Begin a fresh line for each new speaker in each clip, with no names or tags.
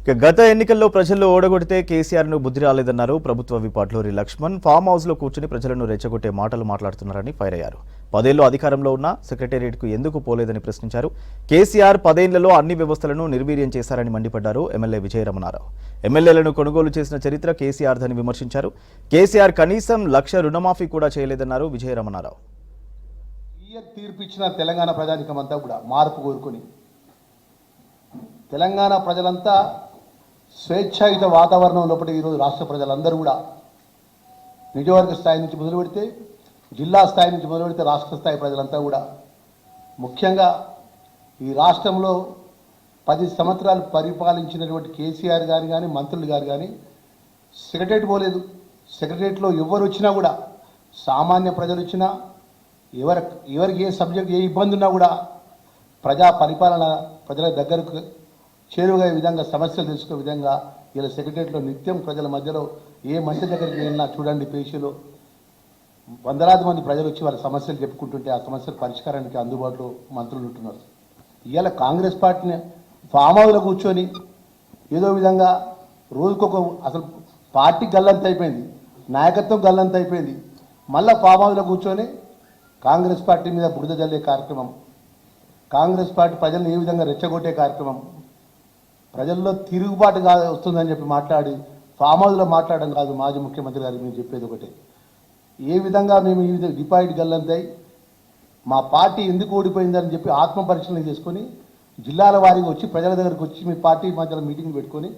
గత ఎన్నికల్లో ప్రజల్లో ఓడగొడితే కేసీఆర్ ను బుద్ధి రాలేదన్నారు ప్రభుత్వ whip Adluri Laxman. Farm house లో కూర్చుని ప్రజలను రెచ్చగొట్టే మాటలు మాట్లాడుతున్నారని ఫైర్ అయ్యారు. 10 ఏళ్లు అధికారంలో ఉన్న సెక్రటేరియట్ కు ఎందుకు పోలేదని ప్రశ్నించారు. కేసీఆర్ 10 ఏళ్లలో అన్ని వ్యవస్థలను నిర్వీర్యం చేశారని మండిపడ్డారు ఎమ్మెల్యే విజయరమణారావు. ఎమ్మెల్యేలను కొనుగోలు చేసిన చరిత్ర కేసీఆర్ దని విమర్శించారు. కేసీఆర్ కనీసం 1,00,000 రుణమాఫీ కూడా చేయలేదన్నారు విజయరమణారావు.
తీర్పు ఇచ్చిన తెలంగాణ ప్రజానికమంతా కూడా మార్పు కోరుకొని తెలంగాణ ప్రజలంతా స్వేచ్ఛాయుత వాతావరణం లోపల ఈరోజు రాష్ట్ర ప్రజలందరూ కూడా నియోజకవర్గ స్థాయి నుంచి మొదలు పెడితే జిల్లా స్థాయి నుంచి మొదలు పెడితే రాష్ట్ర స్థాయి ప్రజలంతా కూడా ముఖ్యంగా ఈ రాష్ట్రంలో 10 సంవత్సరాలు పరిపాలించినటువంటి కేసీఆర్ గారు కానీ మంత్రులు గారు కానీ సెక్రటరేట్ పోలేదు. సెక్రటరేట్లో ఎవరు వచ్చినా కూడా సామాన్య ప్రజలు వచ్చినా ఎవరికి ఏ సబ్జెక్ట్ ఏ ఇబ్బంది ఉన్నా కూడా ప్రజా పరిపాలన ప్రజల దగ్గరకు చేరువగా విధంగా సమస్యలు తెలుసుకునే విధంగా ఇలా సెక్రటరేట్లో నిత్యం ప్రజల మధ్యలో ఏ మంచి దగ్గరికి వెళ్ళినా చూడండి పేషీలో వందలాది మంది ప్రజలు వచ్చి వాళ్ళ సమస్యలు చెప్పుకుంటుంటే ఆ సమస్యల పరిష్కారానికి అందుబాటులో మంత్రులు ఉంటున్నారు. ఇవాళ కాంగ్రెస్ పార్టీని ఫామ్ హౌస్లో కూర్చొని ఏదో విధంగా రోజుకొక అసలు పార్టీ గల్లంత అయిపోయింది, నాయకత్వం గల్లంత అయిపోయింది. మళ్ళీ ఫామ్ హౌస్లో కూర్చొని కాంగ్రెస్ పార్టీ మీద బురద జల్లే కార్యక్రమం, కాంగ్రెస్ పార్టీ ప్రజలను ఏ విధంగా రెచ్చగొట్టే కార్యక్రమం, ప్రజల్లో తిరుగుబాటు వస్తుందని చెప్పి మాట్లాడి ఫామ్ హౌస్లో మాట్లాడడం కాదు. మాజీ ముఖ్యమంత్రి గారికి మేము చెప్పేది ఒకటే, ఏ విధంగా మేము ఈ విధంగా డిపాజిట్ గల్లంతాయి మా పార్టీ ఎందుకు ఓడిపోయిందని చెప్పి ఆత్మ పరిశీలన చేసుకొని జిల్లాల వారీగా వచ్చి ప్రజల దగ్గరికి వచ్చి మీ పార్టీ మధ్యలో మీటింగ్ పెట్టుకొని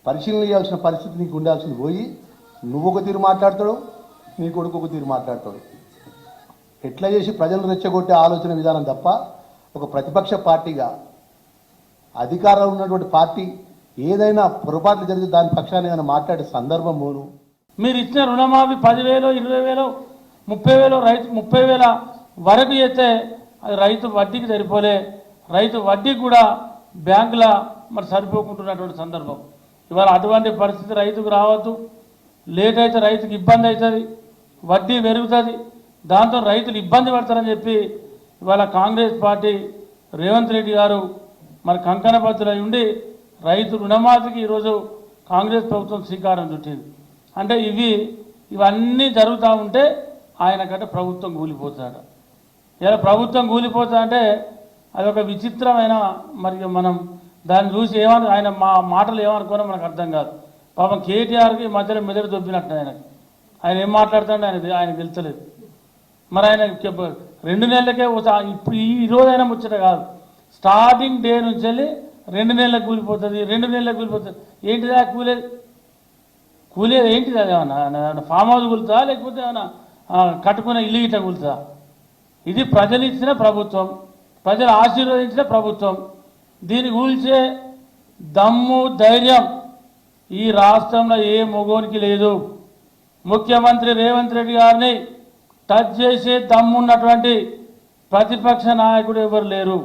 పరిశీలన చేయాల్సిన పరిస్థితి నీకు ఉండాల్సింది పోయి నువ్వు ఒక తీరు మాట్లాడతాడు, నీ కొడుకు ఒక తీరు మాట్లాడతాడు. ఎట్లా చేసి ప్రజలను రెచ్చగొట్టే ఆలోచన విధానం తప్ప ఒక ప్రతిపక్ష పార్టీగా అధికారంలో ఉన్నటువంటి పార్టీ ఏదైనా పొరపాట్లు జరిగితే దాని పక్షాన్ని ఏదైనా మాట్లాడే సందర్భం పోను.
మీరు ఇచ్చిన రుణమాఫీ 10,000, 20,000, 30,000 రైతు 30,000 వరకు చేస్తే అది రైతు వడ్డీకి సరిపోలే. రైతు వడ్డీకి కూడా బ్యాంకుల మరి సరిపోకుంటున్నటువంటి సందర్భం. ఇవాళ అటువంటి పరిస్థితి రైతుకు రావద్దు. లేట్ అయితే రైతుకు ఇబ్బంది అవుతుంది, వడ్డీ పెరుగుతుంది, దాంతో రైతులు ఇబ్బంది పడతారని చెప్పి ఇవాళ కాంగ్రెస్ పార్టీ రేవంత్ రెడ్డి గారు మరి కంకణబద్దులై ఉండి రైతు రుణమాఫీకి ఈరోజు కాంగ్రెస్ ప్రభుత్వం శ్రీకారం చుట్టింది. అంటే ఇవన్నీ జరుగుతూ ఉంటే ఆయనకంటే ప్రభుత్వం కూలిపోతాడు. ఇలా ప్రభుత్వం కూలిపోతుందంటే అది ఒక విచిత్రమైన, మరి మనం దాన్ని చూసి ఆయన మాటలు ఏమనుకోనో మనకు అర్థం కాదు. పాపం కేటీఆర్కి మధ్యలో మెదడు దొబ్బినట్టు ఆయన ఏం మాట్లాడుతాడో ఆయనకు తెలుసలేదు. మరి ఆయన 2 నెలలకే ఇప్పుడు ఈ రోజైనా ముచ్చట కాదు, స్టార్టింగ్ డే నుంచి వెళ్ళి 2 నెలలకు కూలిపోతుంది, 2 నెలలకు కూలిపోతుంది. ఏంటిదా కూలేది ఏంటిది? అది ఏమన్నా ఫామ్ హౌస్ కూలుతా లేకపోతే ఏమన్నా కట్టుకున్న ఇల్లు ఇట్లా కూలుతా? ఇది ప్రజలు ఇచ్చిన ప్రభుత్వం, ప్రజలు ఆశీర్వదించిన ప్రభుత్వం. దీన్ని కూల్చే దమ్ము ధైర్యం ఈ రాష్ట్రంలో ఏ మొగోనికి లేదు. ముఖ్యమంత్రి రేవంత్ రెడ్డి గారిని టచ్ చేసే దమ్మున్నటువంటి ప్రతిపక్ష నాయకుడు ఎవరు లేరు.